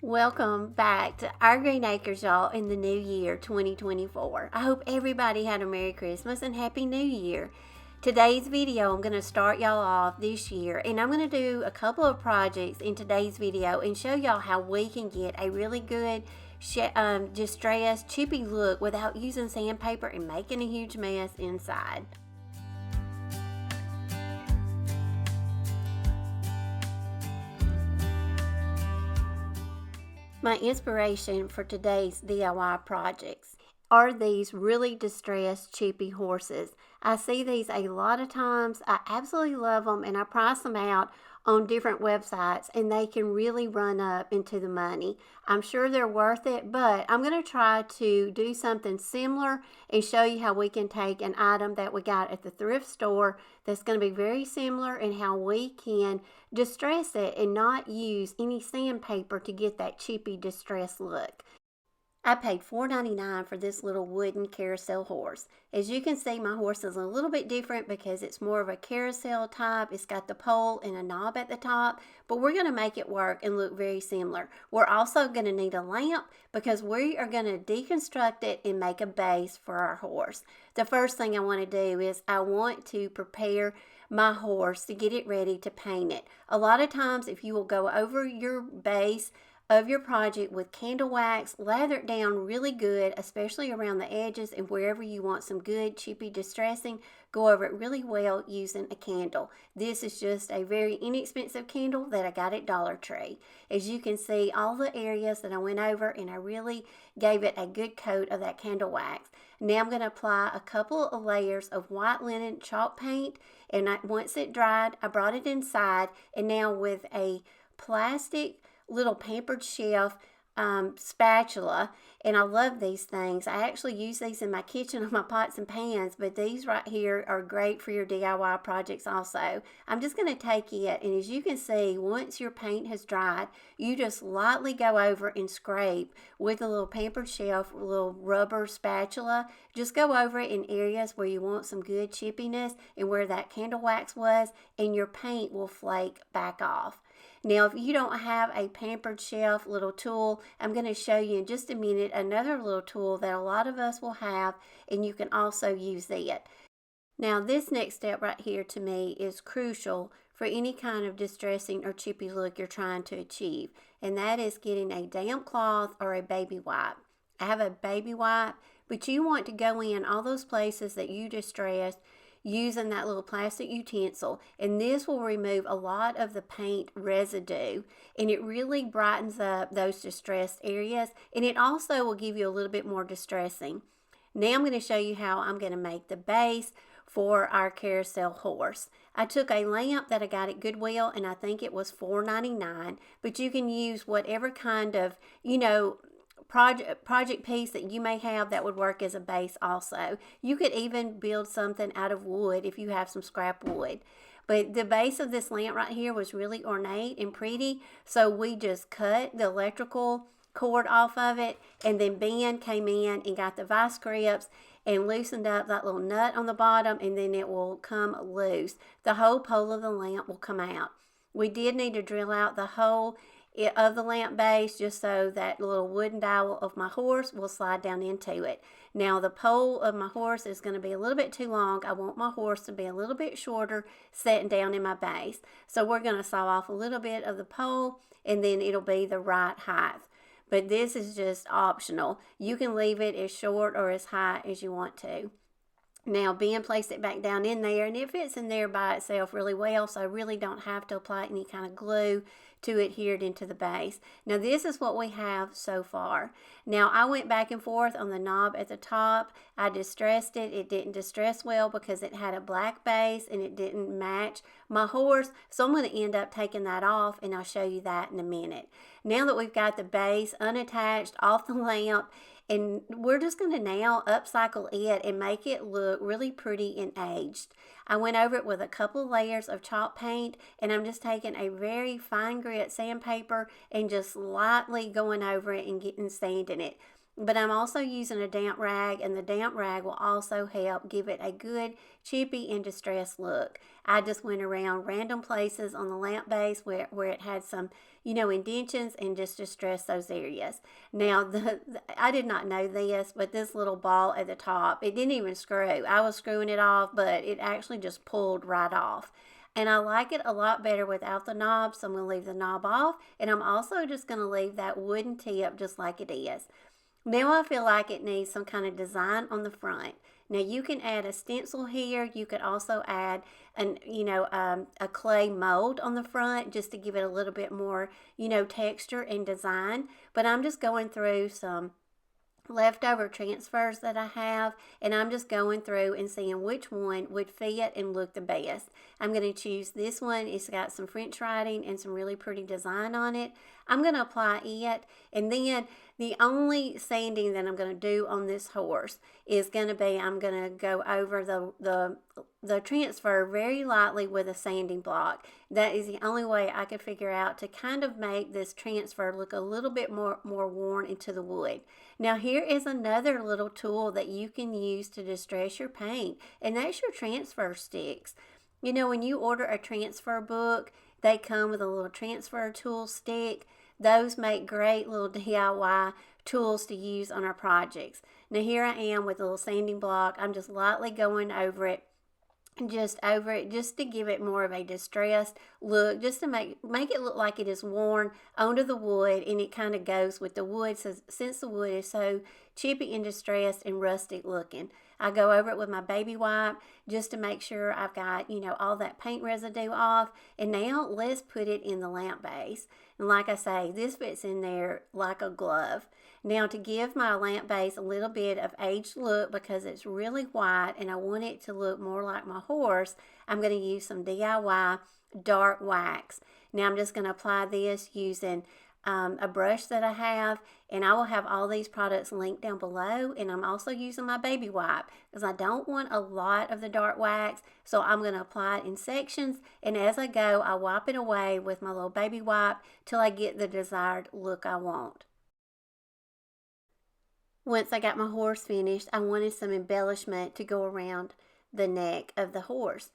Welcome back to our Green Acres, y'all, in the new year 2024. I hope everybody had a Merry Christmas and Happy New Year. Today's video, I'm going to start y'all off this year, and I'm going to do a couple of projects in today's video and show y'all how we can get a really good distressed chippy look without using sandpaper and making a huge mess inside. My inspiration for today's DIY projects are these really distressed chippy horses. I see these a lot of times. I absolutely love them, and I price them out on different websites, and they can really run up into the money. I'm sure they're worth it, but I'm going to try to do something similar and show you how we can take an item that we got at the thrift store that's going to be very similar and how we can distress it and not use any sandpaper to get that chippy distressed look. I paid $4.99 for this little wooden carousel horse. As you can see, my horse is a little bit different because it's more of a carousel type. It's got the pole and a knob at the top, but we're going to make it work and look very similar. We're also going to need a lamp because we are going to deconstruct it and make a base for our horse. The first thing I want to do is I want to prepare my horse to get it ready to paint it. A lot of times, if you will go over your base of your project with candle wax, lather it down really good, especially around the edges and wherever you want some good chippy distressing, go over it really well using a candle. This is just a very inexpensive candle that I got at Dollar Tree. As you can see, all the areas that I went over, and I really gave it a good coat of that candle wax. Now I'm going to apply a couple of layers of white linen chalk paint, and once it dried, I brought it inside, and now with a plastic little pampered shelf spatula, and I love these things. I actually use these in my kitchen on my pots and pans, but these right here are great for your DIY projects also. I'm just going to take it, and as you can see, once your paint has dried, you just lightly go over and scrape with a little pampered shelf, a little rubber spatula. Just go over it in areas where you want some good chippiness and where that candle wax was, and your paint will flake back off. Now, if you don't have a pampered shelf little tool, I'm going to show you in just a minute another little tool that a lot of us will have, and you can also use it. Now, this next step right here to me is crucial for any kind of distressing or chippy look you're trying to achieve, and that is getting a damp cloth or a baby wipe. I have a baby wipe, but you want to go in all those places that you distressed using that little plastic utensil, and this will remove a lot of the paint residue, and it really brightens up those distressed areas, and it also will give you a little bit more distressing. Now I'm going to show you how I'm going to make the base for our carousel horse. I took a lamp that I got at Goodwill, and I think it was $4.99, but you can use whatever kind of, project piece that you may have that would work as a base also. You could even build something out of wood if you have some scrap wood. But the base of this lamp right here was really ornate and pretty, so we just cut the electrical cord off of it, and then Ben came in and got the vice grips and loosened up that little nut on the bottom, and then it will come loose. The whole pole of the lamp will come out. We did need to drill out the hole of the lamp base just so that little wooden dowel of my horse will slide down into it. Now the pole of my horse is going to be a little bit too long. I want my horse to be a little bit shorter sitting down in my base. So we're going to saw off a little bit of the pole, and then it'll be the right height. But this is just optional. You can leave it as short or as high as you want to. Now, Ben placed it back down in there, and it fits in there by itself really well, so I really don't have to apply any kind of glue to adhere it into the base. Now, this is what we have so far. Now, I went back and forth on the knob at the top. I distressed it. It didn't distress well because it had a black base, and it didn't match my horse, so I'm going to end up taking that off, and I'll show you that in a minute. Now that we've got the base unattached off the lamp, and we're just going to now upcycle it and make it look really pretty and aged. I went over it with a couple layers of chalk paint, and I'm just taking a very fine grit sandpaper and just lightly going over it and getting sand in it. but I'm also using a damp rag, and the damp rag will also help give it a good chippy and distressed look. I just went around random places on the lamp base where it had some, indentions, and just distressed those areas. Now, I did not know this, but this little ball at the top, it didn't even screw. I was screwing it off, but it actually just pulled right off. And I like it a lot better without the knob, so I'm going to leave the knob off. And I'm also just going to leave that wooden tip just like it is. Now I feel like it needs some kind of design on the front. Now you can add a stencil here. You could also add a clay mold on the front just to give it a little bit more, texture and design. But I'm just going through some leftover transfers that I have, and I'm just going through and seeing which one would fit and look the best. I'm going to choose this one. It's got some French writing and some really pretty design on it. I'm going to apply it, and then the only sanding that I'm going to do on this horse is going to be, I'm going to go over the transfer very lightly with a sanding block. That is the only way I could figure out to kind of make this transfer look a little bit more worn into the wood. Now here is another little tool that you can use to distress your paint, and that's your transfer sticks. When you order a transfer book, they come with a little transfer tool stick. Those make great little DIY tools to use on our projects. Now here I am with a little sanding block. I'm just lightly going over it, just to give it more of a distressed look, just to make it look like it is worn onto the wood, and it kind of goes with the wood. So since the wood is so chippy and distressed and rustic looking, I go over it with my baby wipe just to make sure I've got, all that paint residue off. And now let's put it in the lamp base. And like I say, this fits in there like a glove. Now to give my lamp base a little bit of aged look, because it's really white and I want it to look more like my horse, I'm going to use some DIY dark wax. Now I'm just going to apply this using a brush that I have, and I will have all these products linked down below. And I'm also using my baby wipe because I don't want a lot of the dark wax, so I'm going to apply it in sections, and as I go I wipe it away with my little baby wipe till I get the desired look I want. Once I got my horse finished, I wanted some embellishment to go around the neck of the horse,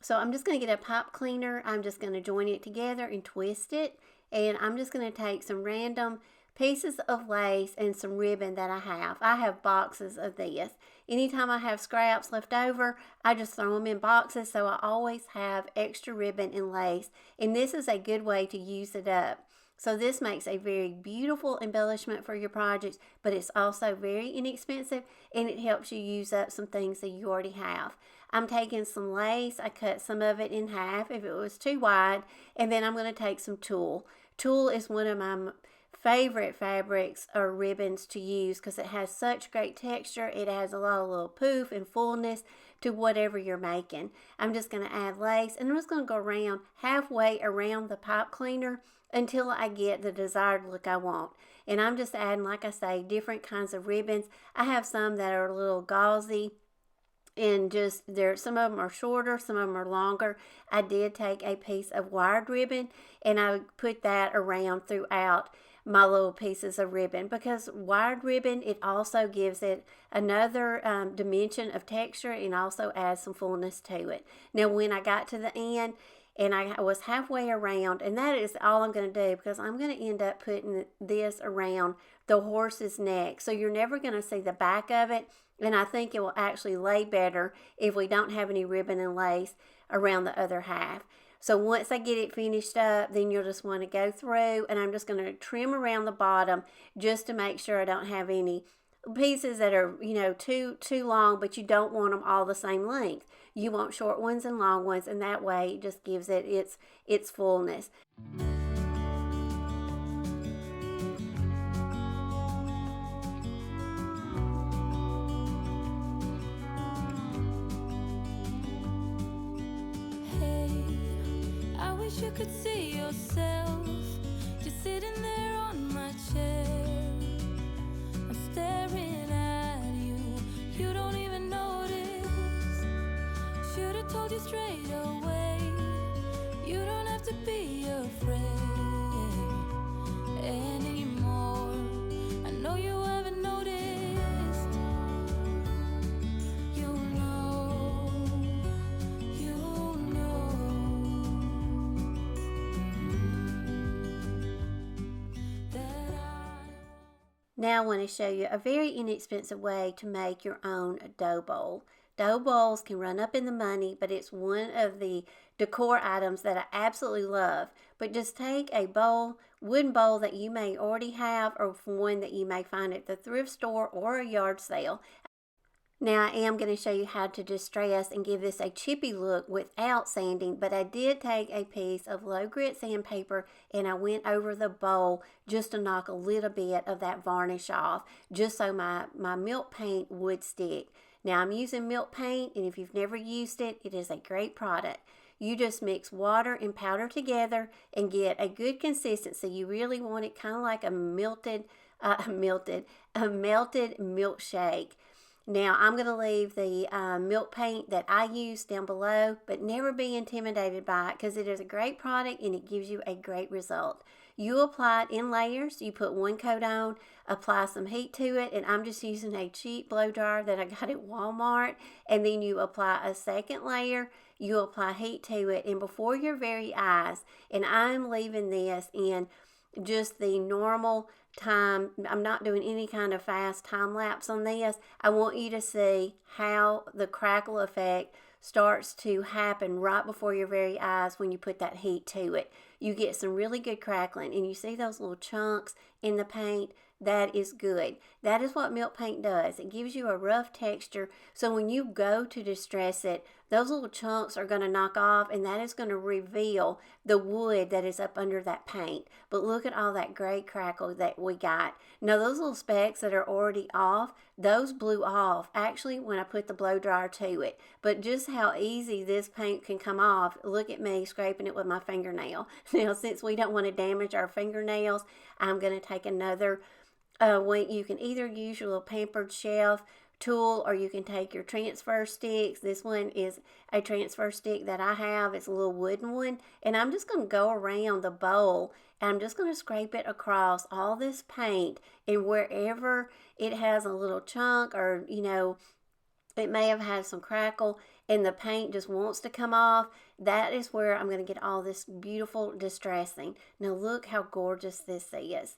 so I'm just going to get a pipe cleaner. I'm just going to join it together and twist it. And I'm just going to take some random pieces of lace and some ribbon that I have. I have boxes of this. Anytime I have scraps left over, I just throw them in boxes, so I always have extra ribbon and lace. And this is a good way to use it up. So this makes a very beautiful embellishment for your projects, but it's also very inexpensive, and it helps you use up some things that you already have. I'm taking some lace. I cut some of it in half if it was too wide, and then I'm going to take some tulle. Tulle is one of my favorite fabrics or ribbons to use because it has such great texture. It has a lot of little poof and fullness to whatever you're making. I'm just going to add lace, and I'm just going to go around halfway around the pipe cleaner until I get the desired look I want. And I'm just adding, like I say, different kinds of ribbons. I have some that are a little gauzy, and some of them are shorter, some of them are longer. I did take a piece of wired ribbon, and I put that around throughout my little pieces of ribbon, because wired ribbon, it also gives it another dimension of texture and also adds some fullness to it. Now when I got to the end and I was halfway around, and that is all I'm going to do, because I'm going to end up putting this around the horse's neck, so you're never going to see the back of it. And I think it will actually lay better if we don't have any ribbon and lace around the other half. So once I get it finished up, then you'll just want to go through, and I'm just going to trim around the bottom just to make sure I don't have any pieces that are, too long, but you don't want them all the same length. You want short ones and long ones, and that way it just gives it its fullness. You could see yourself just sitting there on my chair. I'm staring at you, you don't even notice. Should've told you straight away, you don't have to be afraid anymore. I know you haven't noticed Now I want to show you a very inexpensive way to make your own dough bowl. Dough bowls can run up in the money, but it's one of the decor items that I absolutely love. But just take a bowl, wooden bowl that you may already have, or one that you may find at the thrift store or a yard sale. Now I am going to show you how to distress and give this a chippy look without sanding, but I did take a piece of low grit sandpaper and I went over the bowl just to knock a little bit of that varnish off, just so my milk paint would stick. Now I'm using milk paint, and if you've never used it, it is a great product. You just mix water and powder together and get a good consistency. You really want it kind of like a melted milkshake. Now, I'm going to leave the milk paint that I use down below, but never be intimidated by it because it is a great product and it gives you a great result. You apply it in layers. You put one coat on, apply some heat to it, and I'm just using a cheap blow dryer that I got at Walmart, and then you apply a second layer. You apply heat to it, and before your very eyes, and I'm leaving this in just the normal time. I'm not doing any kind of fast time lapse on this. I want you to see how the crackle effect starts to happen right before your very eyes when you put that heat to it. You get some really good crackling, and you see those little chunks in the paint. That is good. That is what milk paint does. It gives you a rough texture, so when you go to distress it, those little chunks are going to knock off, and that is going to reveal the wood that is up under that paint. But look at all that great crackle that we got. Now those little specks that are already off, those blew off actually when I put the blow dryer to it. But just how easy this paint can come off, look at me scraping it with my fingernail. Now since we don't want to damage our fingernails, I'm going to take another you can either use your little Pampered Chef tool, or you can take your transfer sticks. This one is a transfer stick that I have. It's a little wooden one, and I'm just going to go around the bowl, and I'm just going to scrape it across all this paint, and wherever it has a little chunk, or it may have had some crackle and the paint just wants to come off, that is where I'm going to get all this beautiful distressing. Now look how gorgeous this is.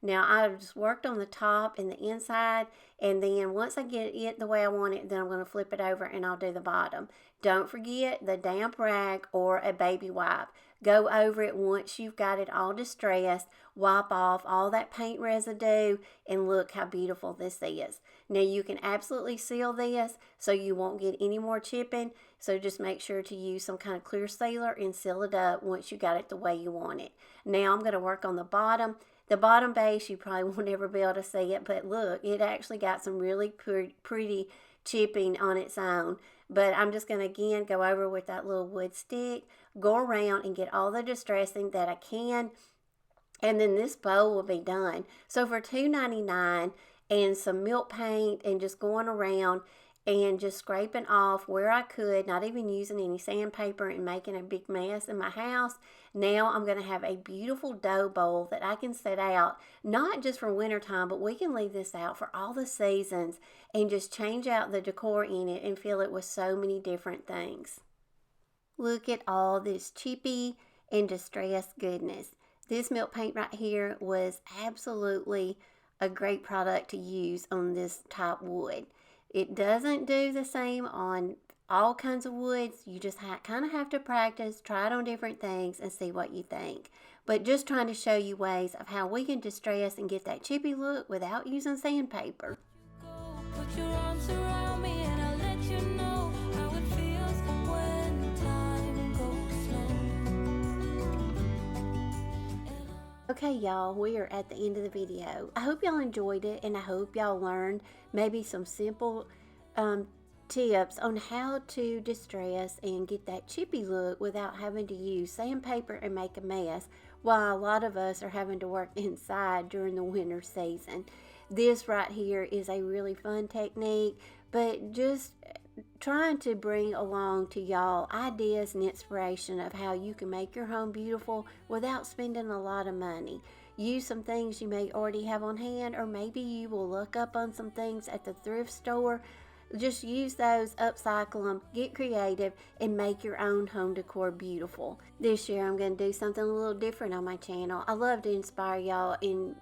Now I've just worked on the top and the inside, and then once I get it the way I want it, then I'm going to flip it over and I'll do the bottom. Don't forget the damp rag or a baby wipe. Go over it once you've got it all distressed, wipe off all that paint residue, and look how beautiful this is. Now you can absolutely seal this so you won't get any more chipping, so just make sure to use some kind of clear sealer and seal it up once you got it the way you want it. Now I'm going to work on the bottom. The bottom base, you probably won't ever be able to see it, but look, it actually got some really pretty chipping on its own. But I'm just going to, again, go over with that little wood stick, go around and get all the distressing that I can, and then this bowl will be done. So for $2.99 and some milk paint and just going around and just scraping off where I could, not even using any sandpaper and making a big mess in my house, now I'm going to have a beautiful dough bowl that I can set out, not just for wintertime, but we can leave this out for all the seasons and just change out the decor in it and fill it with so many different things. Look at all this chippy and distressed goodness. This milk paint right here was absolutely a great product to use on this top wood. It doesn't do the same on all kinds of woods. You just kind of have to practice, try it on different things, and see what you think. But just trying to show you ways of how we can distress and get that chippy look without using sandpaper. Put your arms around me and I'll let you know how it feels when time goes slow. Okay, y'all, we are at the end of the video. I hope y'all enjoyed it, and I hope y'all learned maybe some simple tips on how to distress and get that chippy look without having to use sandpaper and make a mess, while a lot of us are having to work inside during the winter season. This right here is a really fun technique, but just trying to bring along to y'all ideas and inspiration of how you can make your home beautiful without spending a lot of money. Use some things you may already have on hand, or maybe you will look up on some things at the thrift store. Just use those, upcycle them, get creative, and make your own home decor beautiful. This year I'm going to do something a little different on my channel. I love to inspire y'all in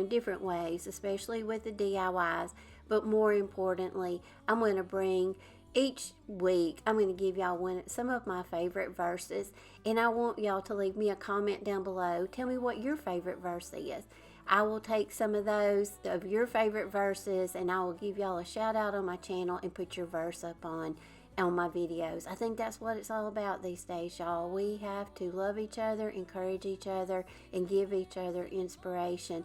different ways, especially with the DIYs. But more importantly, I'm going to bring each week, I'm going to give y'all some of my favorite verses, and I want y'all to leave me a comment down below. Tell me what your favorite verse is. I will take some of those of your favorite verses, and I will give y'all a shout out on my channel and put your verse up on my videos. I think that's what it's all about these days, y'all. We have to love each other, encourage each other, and give each other inspiration.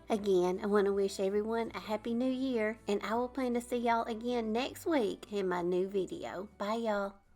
Again, I want to wish everyone a happy new year, and I will plan to see y'all again next week in my new video. Bye, y'all.